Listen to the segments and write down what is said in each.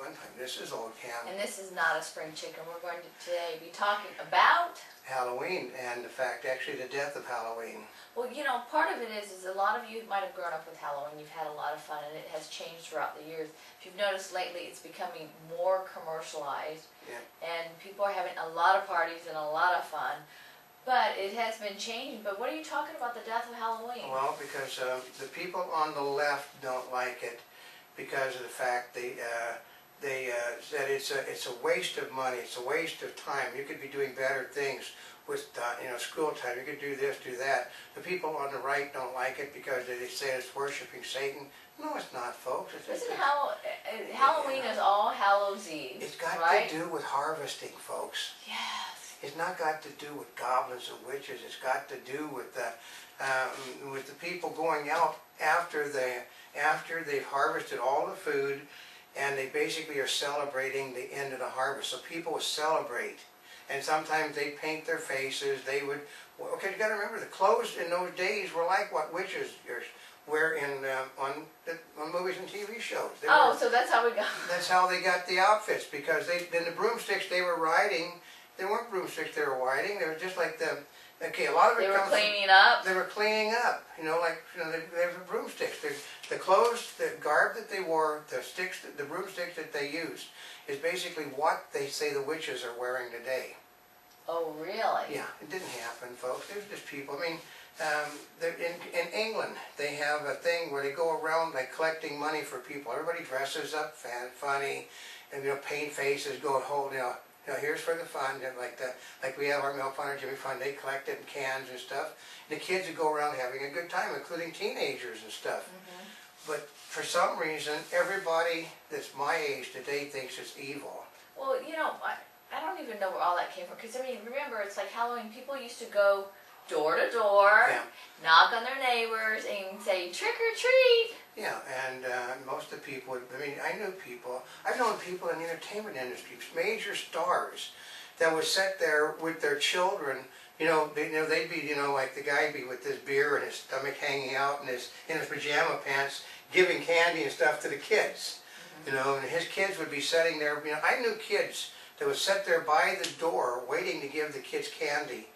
fun time. This is old ham. And this is not a spring chicken. We're going to today be talking about Halloween and the fact, actually, the death of Halloween. Well, you know, part of it is a lot of you might have grown up with Halloween. You've had a lot of fun, and it has changed throughout the years. If you've noticed lately, it's becoming more commercialized, Yeah. and people are having a lot of parties and a lot of fun. But it has been changing. But what are you talking about, the death of Halloween? Well, because the people on the left don't like it because of the fact they said it's a waste of money, it's a waste of time. You could be doing better things with school time. You could do this, do that. The people on the right don't like it because they say it's worshiping Satan. No, it's not, folks. Isn't Halloween is All Hallows Eve? It's got right? to do with harvesting, folks. Yes. It's not got to do with goblins and witches. It's got to do with the people going out after they've harvested all the food, and they basically are celebrating the end of the harvest. So people will celebrate, and sometimes they paint their faces. They would, okay, you got to remember the clothes in those days were like what witches wear on movies and TV shows. So that's how we got. That's how they got the outfits, because then the broomsticks they were riding. They weren't broomsticks they were riding. They were just like a lot of it They were cleaning up. They were cleaning up. They were broomsticks. The clothes, the garb that they wore, the broomsticks that they used, is basically what they say the witches are wearing today. Oh, really? Yeah, it didn't happen, folks. There's just people. I mean, in England, they have a thing where they go around like collecting money for people. Everybody dresses up funny, and paint faces, go and hold, here's for the fun, like we have our Milk Fun or Jimmy Fun. They collect it in cans and stuff. And the kids would go around having a good time, including teenagers and stuff. Mm-hmm. But for some reason, everybody that's my age today thinks it's evil. Well, I don't even know where all that came from. Because, remember, it's like Halloween. People used to go door to door, knock on their neighbors, and say, trick or treat. Yeah, and most of the people, I knew people, I've known people in the entertainment industry, major stars, that would sit there with their children, they'd be, like the guy be with his beer and his stomach hanging out and in his pajama pants, giving candy and stuff to the kids, and his kids would be sitting there, I knew kids that would sit there by the door waiting to give the kids candy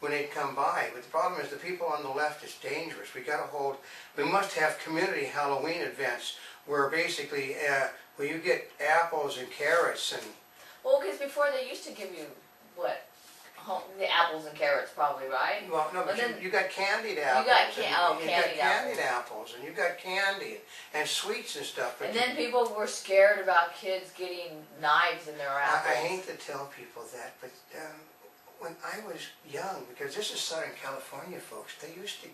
when they'd come by. But the problem is the people on the left is dangerous. We must have community Halloween events where basically where you get apples and carrots and... Well, because before they used to give you, the apples and carrots probably, right? Well, no, but you got candied apples. You got candied apples, and you got candy and sweets and stuff. And then people were scared about kids getting knives in their apples. I hate to tell people that, but when I was young, because this is Southern California, folks, they used to,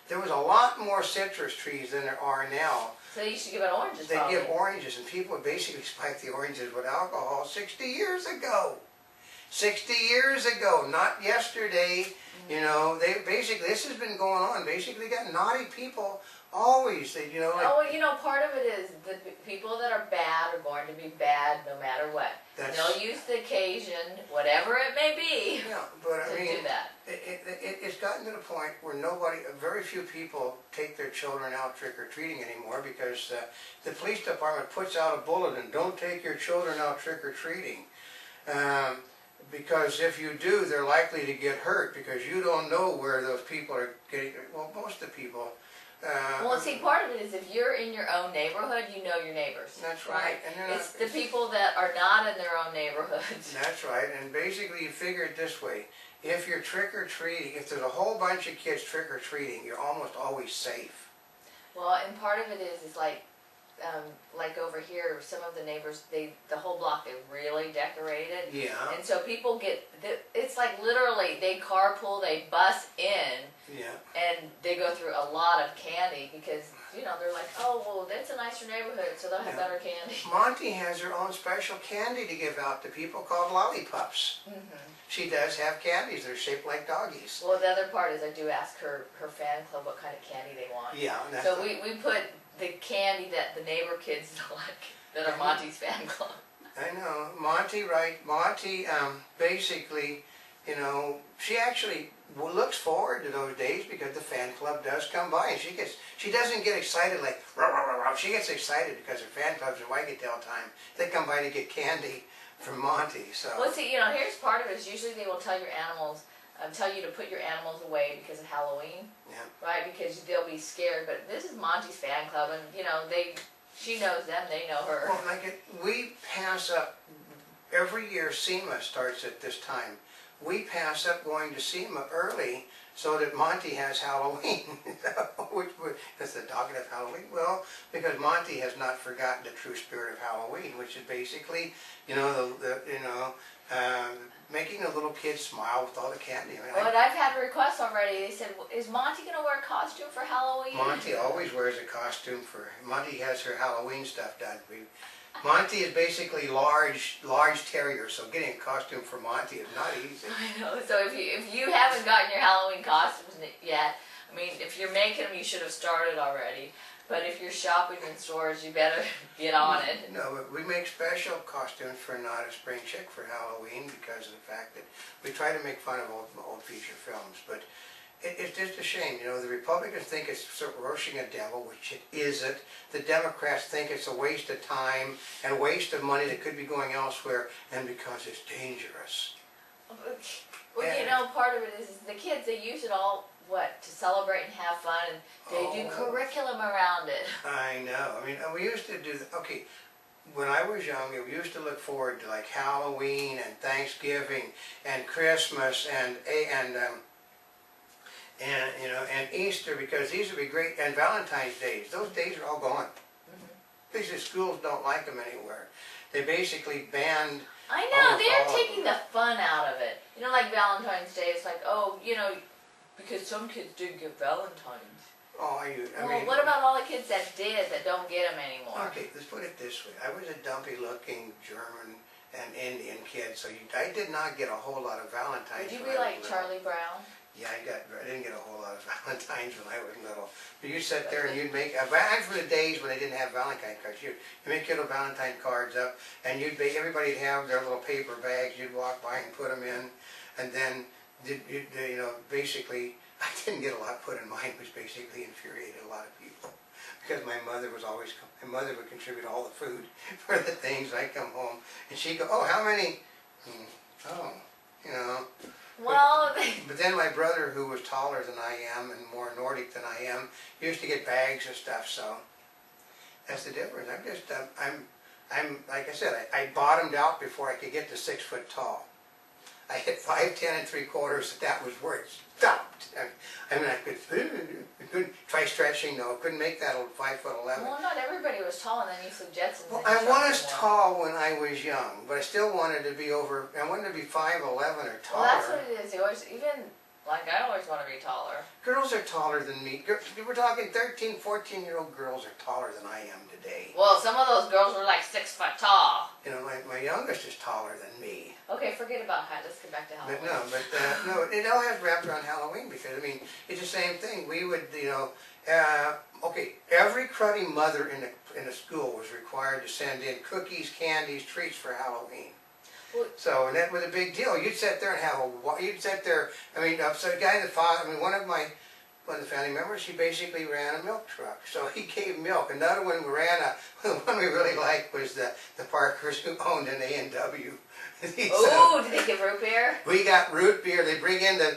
there was a lot more citrus trees than there are now. So they used to give out oranges, They give oranges, and people would basically spike the oranges with alcohol 60 years ago. 60 years ago, not yesterday. This has been going on. Basically, they got naughty people always. Part of it is the people that are bad are going to be bad no matter what. They'll use the occasion, whatever it may be, to do that. It's gotten to the point where very few people take their children out trick-or-treating anymore because the police department puts out a bulletin, don't take your children out trick-or-treating. Because if you do, they're likely to get hurt because you don't know where those people are getting. Well, most of the people. Part of it is if you're in your own neighborhood, you know your neighbors. That's right. And it's the people that are not in their own neighborhoods. That's right. And basically, you figure it this way: if you're trick-or-treating, if there's a whole bunch of kids trick-or-treating, you're almost always safe. Well, and part of it is like over here, some of the neighbors, the whole block, they really decorated. Yeah. And so people it's like literally, they carpool, they bus in. Yeah. And they go through a lot of candy because, they're like, oh, well, that's a nicer neighborhood, so they'll have better candy. Monty has her own special candy to give out to people called lollipops. She does have candies that are shaped like doggies. Well, the other part is I do ask her fan club what kind of candy they want. Yeah. So we put the candy that the neighbor kids like, that are Monty's fan club. I know. Monty, basically, she actually looks forward to those days because the fan club does come by, and she doesn't get excited like, rah, rah, rah, she gets excited because her fan clubs are Wagatell time. They come by to get candy from Monty. So. Well, see, here's part of it. Is usually they will tell your animals, tell you to put your animals away because of Halloween. Yeah. Right, because they'll be scared. But this is Monty's fan club, and she knows them, they know her. Well, we pass up every year. SEMA starts at this time. We pass up going to SEMA early so that Monty has Halloween. Which is the dogged of Halloween? Well, because Monty has not forgotten the true spirit of Halloween, which is basically, making a little kid smile with all the candy. But I've had requests already. They said, "Is Monty going to wear a costume for Halloween?" Monty always wears a costume Monty has her Halloween stuff done. Monty is basically large terrier, so getting a costume for Monty is not easy. I know. So if you haven't gotten your Halloween costumes yet, I mean, if you're making them, you should have started already. But if you're shopping in stores, you better get on it. No, but we make special costumes for Not a Spring Chick for Halloween because of the fact that we try to make fun of old feature films. But it's just a shame, the Republicans think it's worshiping a devil, which it isn't. The Democrats think it's a waste of time and a waste of money that could be going elsewhere, and because it's dangerous. Well, part of it is the kids, they use it all, to celebrate and have fun, and they do curriculum around it. I know. I mean, we used to do, when I was young, we used to look forward to like Halloween and Thanksgiving and Christmas and Easter, because these would be great, and Valentine's days. Those days are all gone. These schools don't like them anywhere. They basically banned. I know, they're taking the fun out of it. Like Valentine's Day, it's like, because some kids didn't get Valentine's. What about all the kids that did that don't get them anymore? Okay, let's put it this way. I was a dumpy-looking German and Indian kid, so I did not get a whole lot of Valentines. Would you be like Charlie Brown? Yeah, I didn't get a whole lot of Valentines when I was little. But you sat there and you'd make, back for the days when they didn't have Valentine cards, you make little Valentine cards up, and everybody'd have their little paper bags. You'd walk by and put them in, and then basically, I didn't get a lot put in mine, which basically infuriated a lot of people. Because my mother would contribute all the food for the things. I'd come home, and she'd go, "Oh, how many?" Well, but then my brother, who was taller than I am and more Nordic than I am, used to get bags of stuff, so that's the difference. I'm like I said, I bottomed out before I could get to 6 foot tall. I hit 5'10" and 3/4, that was where it stopped. I couldn't try stretching, no, couldn't make that 5'11". Well, not everybody was tall, and then you said Jetsons. Well, I was tall when I was young, but I still wanted to be I wanted to be 5'11" or taller. Well, that's what it is. I always want to be taller. Girls are taller than me. We're talking 13, 14-year-old girls are taller than I am today. Well, some of those girls were like 6 foot tall. My youngest is taller than me. Okay, forget about that. Let's get back to Halloween. But it all has wrapped around Halloween because, it's the same thing. We would, every cruddy mother in the school was required to send in cookies, candies, treats for Halloween. And that was a big deal. You'd sit there and so the guy that one of the family members, he basically ran a milk truck. So he gave milk. Another one the one we really liked was the Parkers, who owned an A&W. Oh, did they give root beer? We got root beer. They bring in the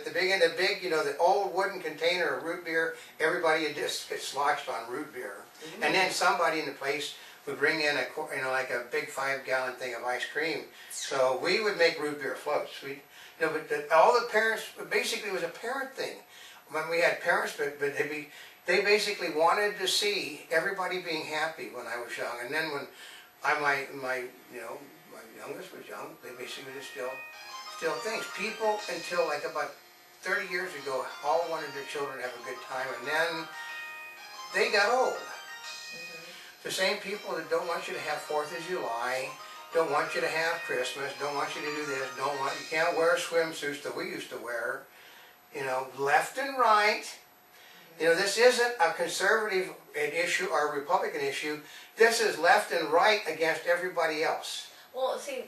big, the old wooden container of root beer. Everybody would just get sloshed on root beer. Mm-hmm. And then somebody in the place would bring in like a big 5-gallon thing of ice cream. So we would make root beer floats. All the parents, basically it was a parent thing. When we had parents, but they basically wanted to see everybody being happy when I was young. And then when my youngest was young, they basically just still things. People until like about 30 years ago all wanted their children to have a good time, and then they got old. The same people that don't want you to have 4th of July, don't want you to have Christmas, don't want you to do this, you can't wear swimsuits that we used to wear, left and right. This isn't a conservative issue or a Republican issue. This is left and right against everybody else. Well, see,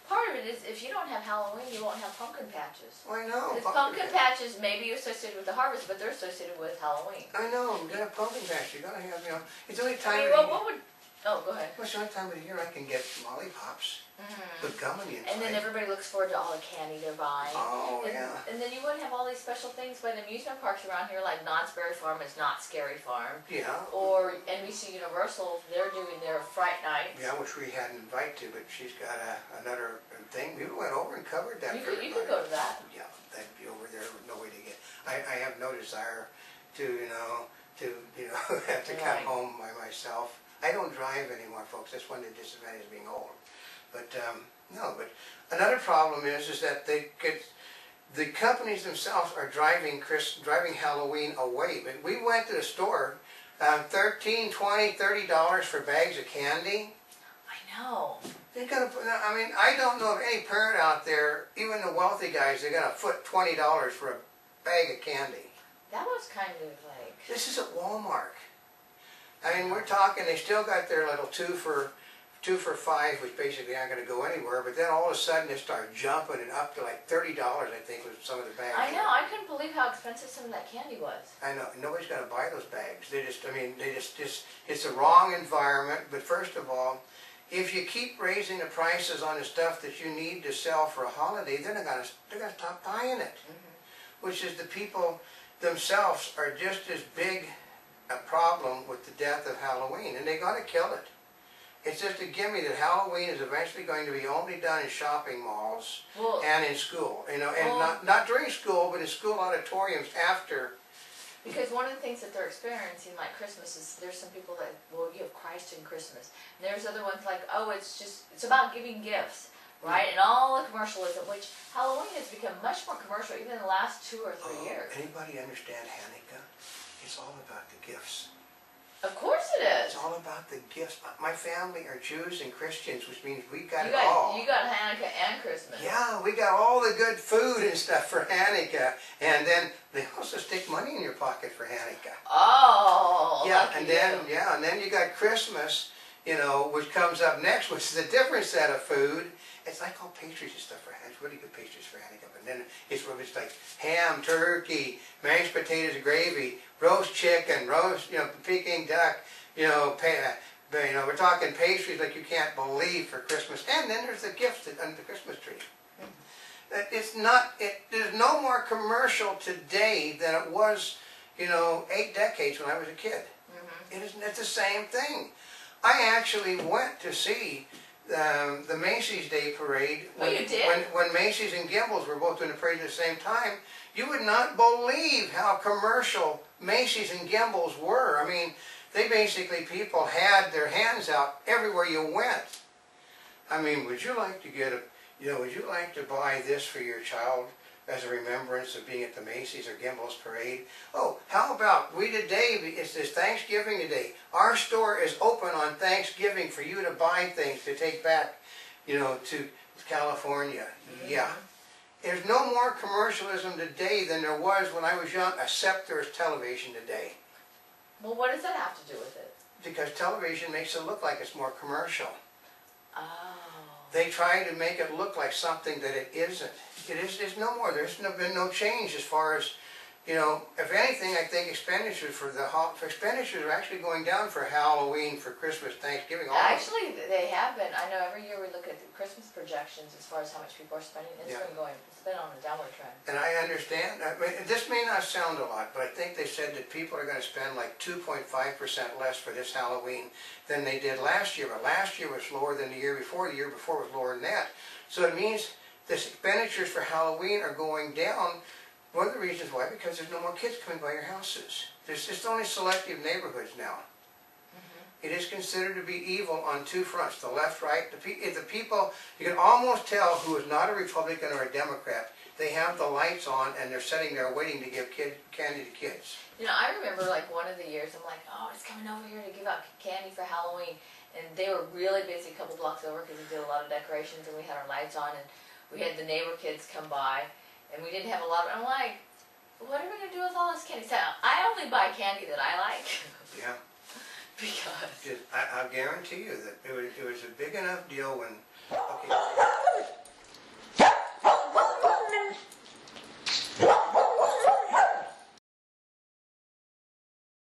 part of it is if you don't have Halloween, you won't have pumpkin patches. Well, I know. Because pumpkin patches may be associated with the harvest, but they're associated with Halloween. I know. You gotta have pumpkin patch. You gotta have, it's the only time. I mean, what would? Oh, go ahead. Well, it's the only time of the year I can get lollipops with gum on the inside. And then everybody looks forward to all the candy they're buying. Oh, yeah. And then you wouldn't have all these special things by the amusement parks around here, like Knott's Berry Farm is Not Scary Farm. Yeah. Or NBC Universal, they're doing their Fright Nights. Yeah, which we hadn't invited to, but she's got another thing. We went over and covered that. You could go to that. Yeah, that'd be over there with no way to get. I have no desire to, have to come home by myself. I don't drive anymore, folks. That's one of the disadvantages of being old. But no. But another problem is that the companies themselves are driving Halloween away. But we went to the store, $13, $20, $30 for bags of candy. I know. They're gonna put. I mean, I don't know of any parent out there, even the wealthy guys, they're gonna foot $20 for a bag of candy. That was kind of like. This is at Walmart. I mean, we're talking. They still got their little two for $5, which basically aren't going to go anywhere. But then all of a sudden, they start jumping and up to like $30. I think was some of the bags. I know. I couldn't believe how expensive some of that candy was. I know. Nobody's going to buy those bags. It's a wrong environment. But first of all, if you keep raising the prices on the stuff that you need to sell for a holiday, they're going to stop buying it. Which is the people themselves are just as big a problem with the death of Halloween, and they got to kill it. It's just a gimme that Halloween is eventually going to be only done in shopping malls and in school, and not during school, but in school auditoriums after. Because one of the things that they're experiencing, like Christmas, is there's some people that, well, you have Christ in Christmas, and there's other ones like, oh, it's about giving gifts. Right, and all the commercialism, which Halloween has become much more commercial even in the last 2 or 3 years. Anybody understand Hanukkah? It's all about the gifts. Of course it is. It's all about the gifts. My family are Jews and Christians, which means we got it all. You got Hanukkah and Christmas. Yeah, we got all the good food and stuff for Hanukkah, and then they also stick money in your pocket for Hanukkah. Oh, yeah, and then you got Christmas, which comes up next, which is a different set of food. It's like all pastries and stuff for Hanukkah. It's really good pastries for Hanukkah. But then it's like ham, turkey, mashed potatoes and gravy, roast chicken, Peking duck. We're talking pastries like you can't believe for Christmas. And then there's the gifts under the Christmas tree. There's no more commercial today than it was, 8 decades when I was a kid. It's the same thing. I actually went to see the Macy's Day Parade. You did? When Macy's and Gimbels were both doing the parade at the same time, you would not believe how commercial Macy's and Gimbels were. I mean, people had their hands out everywhere you went. I mean, would you like to buy this for your child as a remembrance of being at the Macy's or Gimbels parade? Oh, how about it's this Thanksgiving today. Our store is open on Thanksgiving for you to buy things to take back, to California. Yeah. There's no more commercialism today than there was when I was young, except there's television today. Well, what does that have to do with it? Because television makes it look like it's more commercial. Oh. They try to make it look like something that it isn't. There's no more. There's been no change as far as, if anything, I think expenditures are actually going down for Halloween, for Christmas, Thanksgiving. Actually, they have been. I know every year we look at the Christmas projections as far as how much people are spending. It's been on a downward trend. And I understand. This may not sound a lot, but I think they said that people are going to spend like 2.5% less for this Halloween than they did last year. But last year was lower than the year before. The year before was lower than that. So it means the expenditures for Halloween are going down. One of the reasons why, because there's no more kids coming by your houses. There's just only selective neighborhoods now. It is considered to be evil on two fronts, the left, right. The people, you can almost tell who is not a Republican or a Democrat. They have the lights on and they're sitting there waiting to give candy to kids. I remember like one of the years, I'm like, oh, it's coming over here to give out candy for Halloween. And they were really busy a couple blocks over because we did a lot of decorations and we had our lights on and we had the neighbor kids come by. And we didn't have a lot of, I'm like, what are we going to do with all this candy? So I only buy candy that I like. Yeah. Because. I'll guarantee you that it was a big enough deal when, okay.